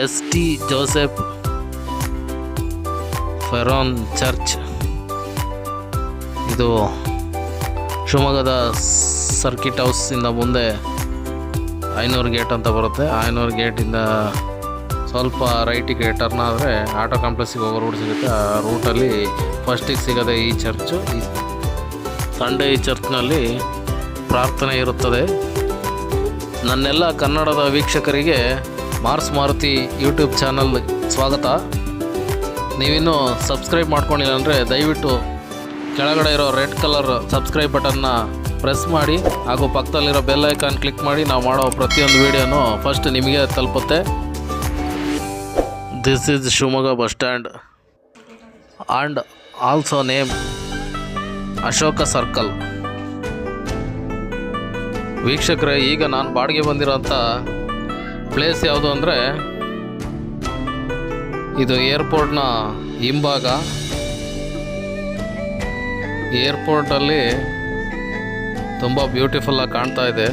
ST. Joseph ಫೆರೋನ್ church. ಇದು ಶಿವಮೊಗ್ಗದ circuit ಹೌಸಿಂದ ಮುಂದೆ ಐನೂರು ಗೇಟ್ ಅಂತ ಬರುತ್ತೆ. ಐನೂರು ಗೇಟಿಂದ ಸ್ವಲ್ಪ ರೈಟಿಗೆ ಟರ್ನ್ ಆದರೆ ಆಟೋ ಕಾಂಪ್ಲೆಕ್ಸಿಗೆ ಹೋಗೋ ರೂಟ್ ಸಿಗುತ್ತೆ. ಆ ರೂಟಲ್ಲಿ ಫಸ್ಟಿಗೆ ಸಿಗೋದೆ ಈ ಚರ್ಚು. ಈ ಸಂಡೇ ಈ ಚರ್ಚ್ನಲ್ಲಿ ಪ್ರಾರ್ಥನೆ ಇರುತ್ತದೆ. ನನ್ನೆಲ್ಲ ಕನ್ನಡದ ವೀಕ್ಷಕರಿಗೆ ಮಾರ್ಸ್ ಮಾರುತಿ ಯೂಟ್ಯೂಬ್ ಚಾನಲ್ ಸ್ವಾಗತ. ನೀವಿನ್ನೂ ಸಬ್ಸ್ಕ್ರೈಬ್ ಮಾಡ್ಕೊಂಡಿಲ್ಲ ಅಂದರೆ ದಯವಿಟ್ಟು ಕೆಳಗಡೆ ಇರೋ ರೆಡ್ ಕಲರ್ ಸಬ್ಸ್ಕ್ರೈಬ್ ಬಟನ್ನ ಪ್ರೆಸ್ ಮಾಡಿ ಹಾಗೂ ಪಕ್ಕದಲ್ಲಿರೋ ಬೆಲ್ ಐಕಾನ್ ಕ್ಲಿಕ್ ಮಾಡಿ ನಾವು ಮಾಡೋ ಪ್ರತಿಯೊಂದು ವೀಡಿಯೋನು ಫಸ್ಟ್ ನಿಮಗೆ ತಲುಪುತ್ತೆ. This is Shivamogga bus stand and also name Ashoka circle. ವೀಕ್ಷಕರೇ, ಈಗ ನಾನು ಬಾಡಿಗೆ ಬಂದಿರೋಂಥ ಪ್ಲೇಸ್ ಯಾವುದು ಅಂದರೆ ಇದು ಏರ್ಪೋರ್ಟ್ನ ಹಿಂಭಾಗ. ಏರ್ಪೋರ್ಟಲ್ಲಿ ತುಂಬ ಬ್ಯೂಟಿಫುಲ್ಲಾಗಿ ಕಾಣ್ತಾ ಇದೆ.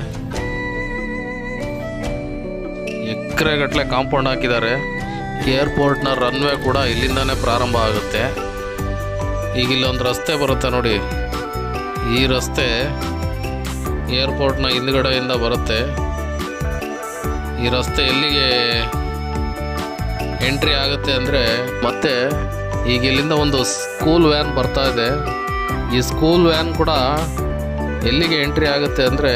ಎಕರೆಗಟ್ಟಲೆ ಕಾಂಪೌಂಡ್ ಹಾಕಿದ್ದಾರೆ. ಏರ್ಪೋರ್ಟ್ನ ರನ್ವೇ ಕೂಡ ಇಲ್ಲಿಂದನೇ ಪ್ರಾರಂಭ ಆಗುತ್ತೆ. ಈಗ ಇಲ್ಲೊಂದು ರಸ್ತೆ ಬರುತ್ತೆ ನೋಡಿ. ಈ ರಸ್ತೆ ಏರ್ಪೋರ್ಟ್ನ ಹಿಂದ್ಗಡೆಯಿಂದ ಬರುತ್ತೆ. ಈ ರಸ್ತೆ ಎಲ್ಲಿಗೆ ಎಂಟ್ರಿ ಆಗುತ್ತೆ ಅಂದರೆ ಮತ್ತೆ ಈಗ ಇಲ್ಲಿಂದ ಒಂದು ಸ್ಕೂಲ್ ವ್ಯಾನ್ ಬರ್ತಾ ಇದೆ. ಈ ಸ್ಕೂಲ್ ವ್ಯಾನ್ ಕೂಡ ಎಲ್ಲಿಗೆ ಎಂಟ್ರಿ ಆಗುತ್ತೆ ಅಂದರೆ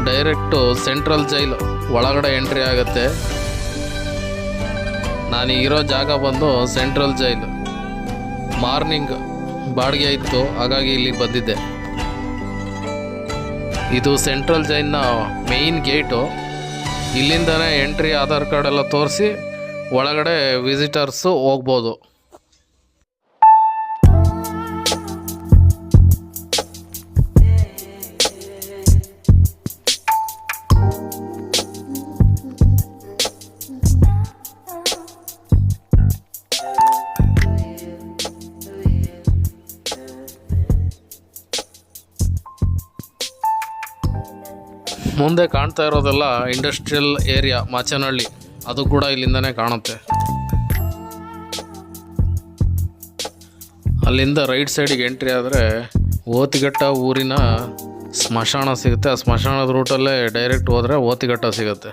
ಡೈರೆಕ್ಟು ಸೆಂಟ್ರಲ್ ಜೈಲ್ ಒಳಗಡೆ ಎಂಟ್ರಿ ಆಗುತ್ತೆ. ನಾನೀಗಿರೋ ಜಾಗ ಬಂದು ಸೆಂಟ್ರಲ್ ಜೈಲ್. ಮಾರ್ನಿಂಗ್ ಬಾಡಿಗೆ ಇತ್ತು, ಹಾಗಾಗಿ ಇಲ್ಲಿಗೆ ಬಂದಿದ್ದೆ. ಇದು ಸೆಂಟ್ರಲ್ ಜೈಲ್ನ ಮೇಯ್ನ್ ಗೇಟು. ಇಲ್ಲಿಂದನೇ ಎಂಟ್ರಿ, ಆಧಾರ್ ಕಾರ್ಡ್ ಎಲ್ಲ ತೋರಿಸಿ ಒಳಗಡೆ ವಿಸಿಟರ್ಸು ಹೋಗ್ಬೋದು. ಮುಂದೆ ಕಾಣ್ತಾ ಇರೋದೆಲ್ಲ ಇಂಡಸ್ಟ್ರಿಯಲ್ ಏರಿಯಾ ಮಾಚನಹಳ್ಳಿ. ಅದು ಕೂಡ ಇಲ್ಲಿಂದನೇ ಕಾಣುತ್ತೆ. ಅಲ್ಲಿಂದ ರೈಟ್ ಸೈಡಿಗೆ ಎಂಟ್ರಿ ಆದರೆ ಓತಿಘಟ್ಟ ಊರಿನ ಸ್ಮಶಾನ ಸಿಗುತ್ತೆ. ಆ ಸ್ಮಶಾನದ ರೂಟಲ್ಲೇ ಡೈರೆಕ್ಟ್ ಹೋದರೆ ಓತಿಘಟ್ಟ ಸಿಗುತ್ತೆ.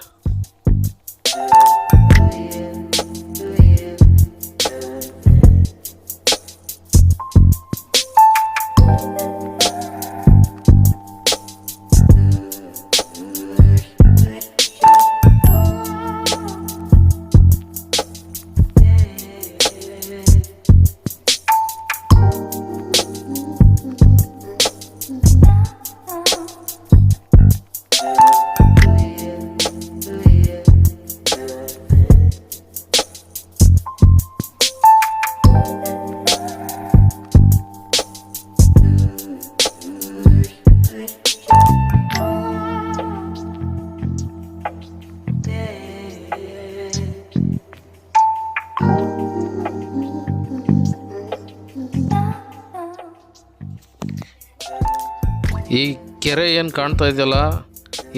ಈ ಕೆರೆ ಏನು ಕಾಣ್ತಾ ಇದೆಯಲ್ಲ,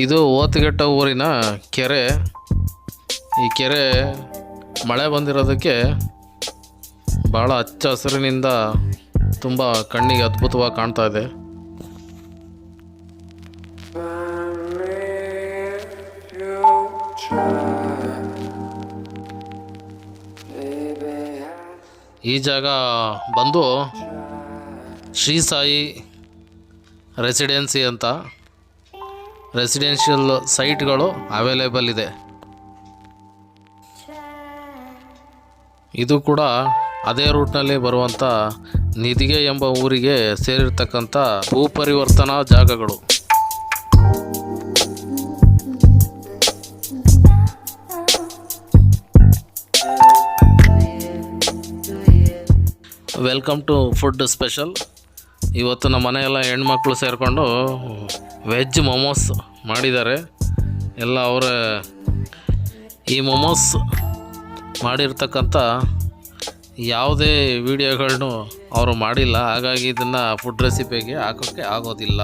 ಇದು ಓತಿಘಟ್ಟ ಊರಿನ ಕೆರೆ. ಈ ಕೆರೆ ಮಳೆ ಬಂದಿರೋದಕ್ಕೆ ಭಾಳ ಹಚ್ಚ ಹಸಿರಿನಿಂದ ತುಂಬ ಕಣ್ಣಿಗೆ ಅದ್ಭುತವಾಗಿ ಕಾಣ್ತಾ ಇದೆ. ಈ ಜಾಗ ಬಂದು ಶ್ರೀ ಸಾಯಿ ರೆಸಿಡೆನ್ಸಿ ಅಂತ ರೆಸಿಡೆನ್ಷಿಯಲ್ ಸೈಟ್ಗಳು ಅವೈಲೇಬಲ್ ಇದೆ. ಇದು ಕೂಡ ಅದೇ ರೂಟ್ನಲ್ಲಿ ಬರುವಂಥ ನಿಧಿಗೆ ಎಂಬ ಊರಿಗೆ ಸೇರಿರ್ತಕ್ಕಂಥ ಭೂಪರಿವರ್ತನಾ ಜಾಗಗಳು. Welcome to food special. ಇವತ್ತು ನಮ್ಮ ಮನೆಯೆಲ್ಲ ಹೆಣ್ಮಕ್ಳು ಸೇರಿಕೊಂಡು ವೆಜ್ ಮೊಮೋಸ್ ಮಾಡಿದ್ದಾರೆ. ಎಲ್ಲ ಅವರ ಈ ಮೊಮೋಸ್ ಮಾಡಿರ್ತಕ್ಕಂಥ ಯಾವುದೇ ವಿಡಿಯೋಗಳನ್ನು ಅವರು ಮಾಡಿಲ್ಲ. ಹಾಗಾಗಿ ಇದನ್ನು ಫುಡ್ ರೆಸಿಪಿಗೆ ಹಾಕೋಕ್ಕೆ ಆಗೋದಿಲ್ಲ.